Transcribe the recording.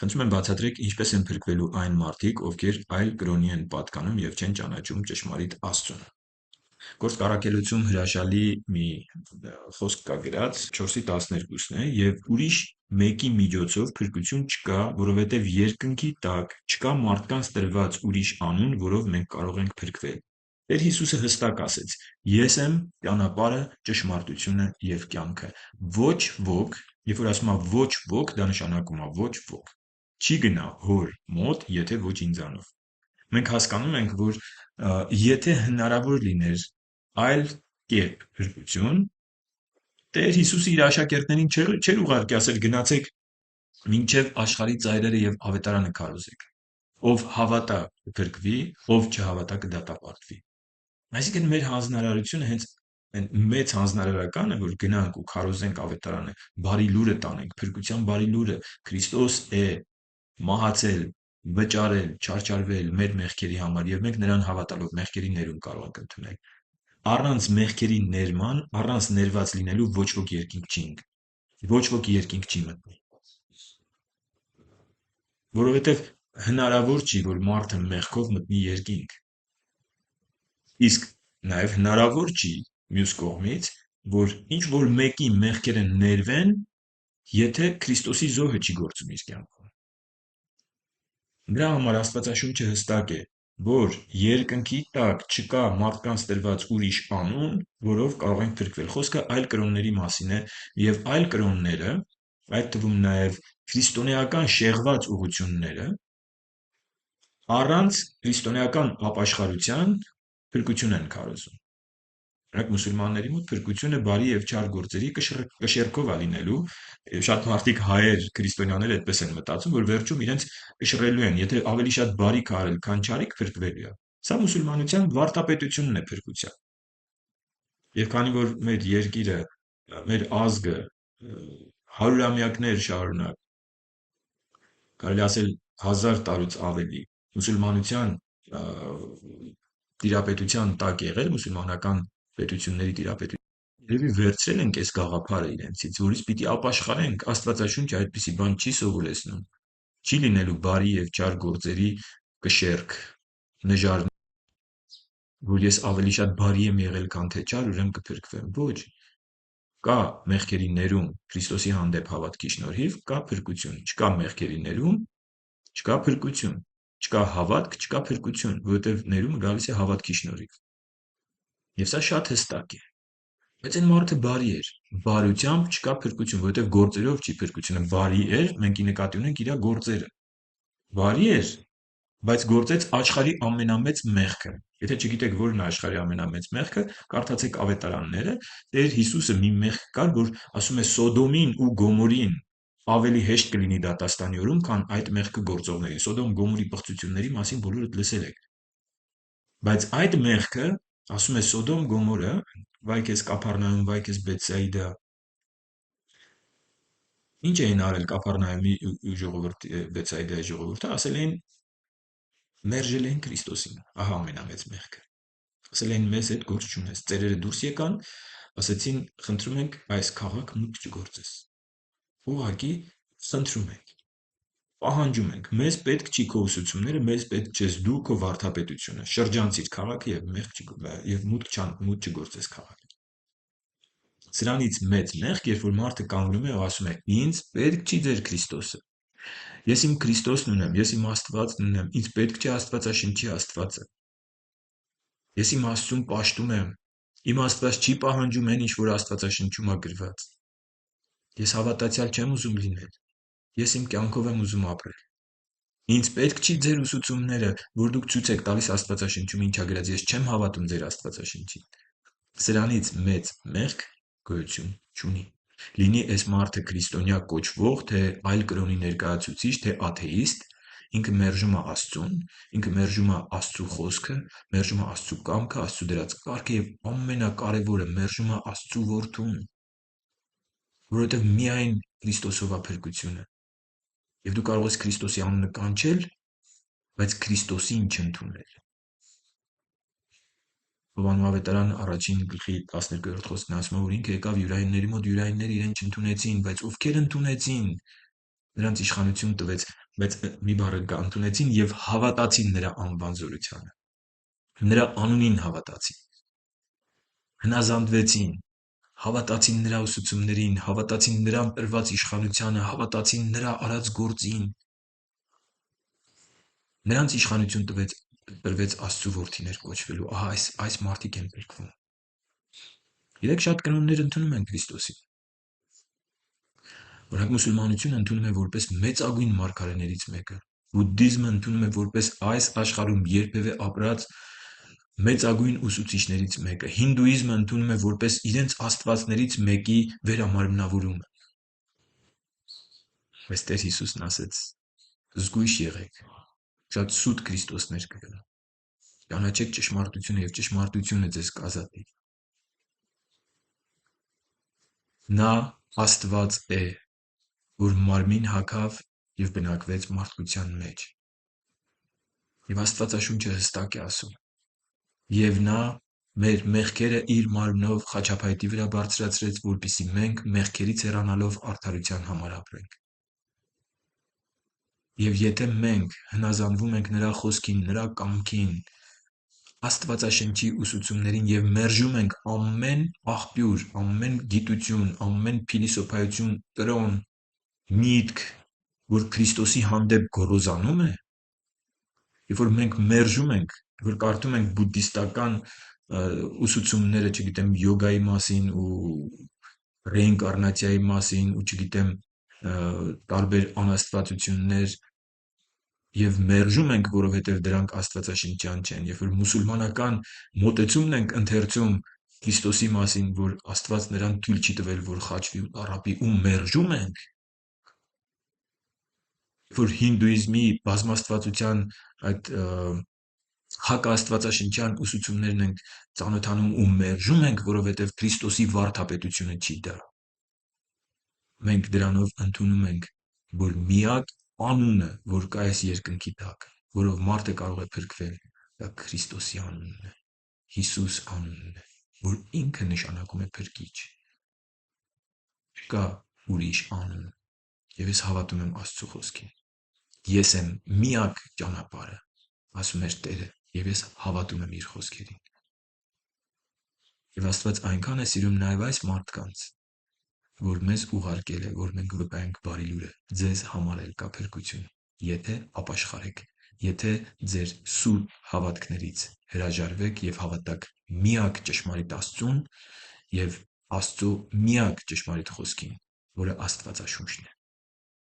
Խնդրում եմ բացատրեք ինչպես են փրկվելու այն մարդիկ, ովքեր այլ կրոնի են պատկանում և չեն ճանաչում ճշմարիտ Աստծուն։ Գործք առաքելություն հրաշալի մի խոսք կա գրած 4:12-ն է, և ուրիշ մեկի միջոցով փրկություն չկա, որովհետև երկնքի տակ չկա մարդկանց տրված ուրիշ անուն, որով մենք կարող ենք փրկվել։ Տեր Հիսուսը հստակ ասեց. «Ես եմ ճանապարհը, ճշմարտությունը և կյանքը»։ Ոչ ոք, երբ որ ասում է ոչ ոք, դա նշանակում է ոչ ոք չի գնա Հոր մոտ, եթե ոչ ինձանով։ Մենք հասկանում ենք, որ եթե հնարավոր լիներ այլ կերպ փրկություն, Տեր Հիսուսը իր աշակերտներին չէր ուղարկի ասել գնացեք մինչև աշխարհի ծայրերը և ավետարանը քարոզեք։ Ով հավատա կփրկվի, ով չհավատա կդատապարտվի։ Այսինքն մեր հանձնարարությունը հենց այն մեծ հանձնարարականը, որ գնանք ու քարոզենք ավետարանը, բարի լուրը տանենք, փրկության բարի լուրը Քրիստոս է մահացել, վճարել, չարչարվել մեր մեղքերի համար, և մենք նրան հավատալով մեղքերի ներում կարող ենք ընդունել։ Առանց մեղքերի ներման, առանց ներված լինելու ոչ ոք երկինք չի ընկնի։ Ոչ ոք երկինք չի մտնի։ Որովհետև հնարավոր չի, որ մարդը մեղքով մտնի երկինք։ Իսկ նաև հնարավոր չի մյուս կողմից, որ ինչ որ մեկի մեղքերը ներվեն, եթե Քրիստոսի զոհը չի գործում իր կյանքում։ Դրա համար Աստվածաշունչը հստակ է, որ երկնքի տակ չկա մարդկանց տրված ուրիշ անուն, որով կարող ենք փրկվել։ Խոսքը այլ կրոնների մասին է, և այլ կրոնները, այդ թվում նաև քրիստոնեական շեղված ուղղությունները, առանց քրիստոնեական ապաշխարության փրկություն են քարոզում։ Օրինակ մուսուլմանների մոտ փրկությունը բարի և չար գործերի կշեռքով է լինելու։ Շատ մարդիկ, հայեր, քրիստոնյաներ այդպես են մտածում, որ վերջում իրենց կշռելու են, եթե ավելի շատ բարիք արել, քան չարիք, փրկվելու է։ Սա մուսուլմանության վարդապետությունն է փրկության։ Եվ քանի որ մեր երկիրը, մեր ազգը հարյուրամյակներ շարունակ, կարելի ասել 1000 տարուց ավելի մուսուլմանության տիրապետության տակ եղել, մուսուլմանական պետությունների տիրապետության, երևի վերցրել ենք այս գաղափարը իրենցից, որից պիտի ապաշխարենք։ Աստվածաշունչը այդպիսի բան չի սովորեցնում։ Չի լինելու բարի և չար գործերի կշեռք, նժարներ, որ ես ավելի շատ բարի եմ եղել, քան թե չար, ուրեմն կփրկվեմ։ Ոչ, կա մեղքերի ներում Քրիստոսի հանդեպ հավատքի շնորհիվ, կա փրկություն։ Չկա մեղքերի ներում, չկա փրկություն։ Չկա հավատք, չկա փրկություն, որովհետև ներումը գալիս է հավատքի շնորհիվ։ Եվ սա շատ հստակ է։ Բայց այն մարդը բարի էր։ Բարությամբ չկա փրկություն, որովհետև գործերով չի փրկությունը։ Բարի էր, մենք ի նկատի ունենք իր գործերը։ Բարի էր, բայց գործեց աշխարհի ամենամեծ մեղքը։ Եթե չգիտեք որն է աշխարհի ամենամեծ մեղքը, կարդացեք ավետարանները։ Տեր Հիսուսը մի մեղք կար, որ ասում է Սոդոմին ու Գոմորին ավելի հեշտ կլինի դատաստանի օրում, քան այդ մեղքը գործողներին։ Սոդոմ Գոմորի պղծությունների մասին բոլորդ լսել եք։ Բայց այդ մեղքը, ասում է Սոդոմ Գոմորը, վայ քեզ Կափառնայում, վայ քեզ Բեթսայիդա, ինչ էին արել Կափառնայումի ժողովրդի, Բեթսայիդայի ժողովուրդը, ասել էին մերժել էին Քրիստոսին։ Ահա ամենամեծ մեղքը։ Ասել էին մեզ հետ գործ չունես։ Ծերերը դուրս եկան, ասեցին խնդրում ենք այս քաղաք մուտք չգործես։ Ուղղակի խնդրում ենք, պահանջում ենք, մեզ պետք չի քո ուսուցումները, մեզ պետք չես դու, քո վարդապետությունը։ Շրջանցիր քաղաքը եւ մուտք չգործես քաղաքը։ Սրանից մեծ մեղք, երբ որ մարդը կանգնում է ու ասում է. «Ինձ պետք չի ձեր Քրիստոսը։ Ես իմ Քրիստոսն ունեմ, ես իմ Աստվածն ունեմ, ինձ պետք չէ Աստվածաշնչի Աստվածը։ Ես իմ Աստծուն պաշտում եմ։ Իմ Աստված չի պահանջում այն, ինչ որ Աստվածաշնչում է գրված։ Ես հավատացյալ չեմ ուզում լինել։ Ես իմ կյանքով եմ ուզում ապրել։ Ինձ պետք չի ձեր ուսուցումները, որ դուք ցույց եք տալիս Աստվածաշնչում ինչա գրած։ Ես չեմ հավատում ձեր Աստվածաշնչին»։ Սրանից մեծ մեղք գոյություն չունի։ Լինի այս մարդը քրիստոնյա կոչվող, թե այլ կրոնի ներկայացուցիչ, թե աթեիստ, ինքը մերժում է Աստծուն, ինքը մերժում է Աստծու խոսքը, մերժում է Աստծու կամքը, Աստծու դրած կարգը եւ ամենակարևորը մերժում է Աստծու որդուն, որովհետեւ միայն Քրիստոսով է փրկությունը։ Եվ դու կարող ես Քրիստոսի անունը կանչել, բայց Քրիստոսին չընդունել։ Հովհաննես ավետարան 1:12 խոսքն ասում է, որ ինքը եկավ յուրայինների մոտ, յուրայինները իրեն չընդունեցին, բայց ովքեր ընդունեցին, նրանց իշխանություն տվեց, բայց մի բառը կա, ընդունեցին եւ հավատացին նրա անվան զորությանը, նրա անունին հավատացին, հնազանդվեցին, հավատացին նրա ուսուցումներին, հավատացին նրան տրված իշխանությանը, հավատացին նրա արած գործին, նրանց իշխանություն տրվեց Աստծո որդիներ կոչվելու։ Ահա այս մարդիկ են փրկվում։ Գիտեք, շատ կրոններ ընդունում են Քրիստոսին, օրինակ մուսուլմանությունը ընդունում է որպես մեծագույն մարգարեներից մեկը, բուդդիզմը ընդունում է որպես այս աշխարհում երբևէ ապրած մեծագույն ուսուցիչներից մեկը, հինդուիզմը ընդունում է որպես իրենց աստվածներից մեկի վերամարմնավորումը։ Բայց Տեր Հիսուսն ասեց. զգույշ եղեք, շատ սուտ Քրիստոսներ կգան։ Ճանաչեք ճշմարտությունը եւ ճշմարտությունը ձեզ կազատի։ Նա Աստված է, որ մարմին հագավ եւ բնակվեց մարդկության մեջ։ Եվ Աստվածաշունչը հստակ է ասում. եւ նա մեր մեղքերը իր մարմնով խաչափայտի վրա բարձրացրեց, որպեսզի մենք մեղքերից հեռանալով արդարության համար ապրենք։ Եվ եթե մենք հնազանդվում ենք նրա խոսքին, նրա կամքին, Աստվածաշնչի ուսուցումներին եւ մերժում ենք ամեն աղբյուր, ամեն գիտություն, ամեն փիլիսոփայություն, կրոն, միտք, որ Քրիստոսի հանդեպ գոռոզանում է, երբ որ մենք մերժում ենք, որ կարդում ենք բուդդիստական ուսուցումները, չգիտեմ, յոգայի մասին ու ռեինկարնացիայի մասին ու չգիտեմ տարբեր անաստվածություններ եւ մերժում ենք, որովհետեւ դրանք աստվածաշնչյան չեն, երբ որ մուսուլմանական մոտեցումն ենք ընթերցում Քրիստոսի մասին, որ Աստված նրան թույլ չի տվել, որ խաչվի ու տառապի, ու մերժում ենք, որ հինդուիզմի բազմաստվածության այդ հակաստվածաշնչյան ուսուցումներն ենք ծանոթանում ու մերժում ենք, որովհետեւ Քրիստոսի վարդապետությունը չի դա։ Մենք դրանով ընդունում ենք, որ միակ անունը, որ կա այս երկնքի տակ, որով մարդը կարող է փրկվել, դա Քրիստոսի անունն է, Հիսուս անունն է, որ ինքը նշանակում է փրկիչ։ Չկա ուրիշ անուն։ Եվ ես հավատում եմ Աստծո խոսքին։ Ես եմ միակ ճանապարհը, ասում էր Տերը, եւ ես հավատում եմ իր խոսքերին։ Եվ Աստված այնքան է սիրում նաեւ այս մարդկանց, որ մեզ ուղարկել է, որ մենք վկայենք բարի լուրը։ Ձեզ համար էլ կա փրկություն, եթե ապաշխարեք, եթե ձեր սուրբ հավատքներից հրաժարվեք եւ հավատաք միակ ճշմարիտ Աստծուն եւ Աստծո միակ ճշմարիտ խոսքին, որը Աստվածաշունչն է։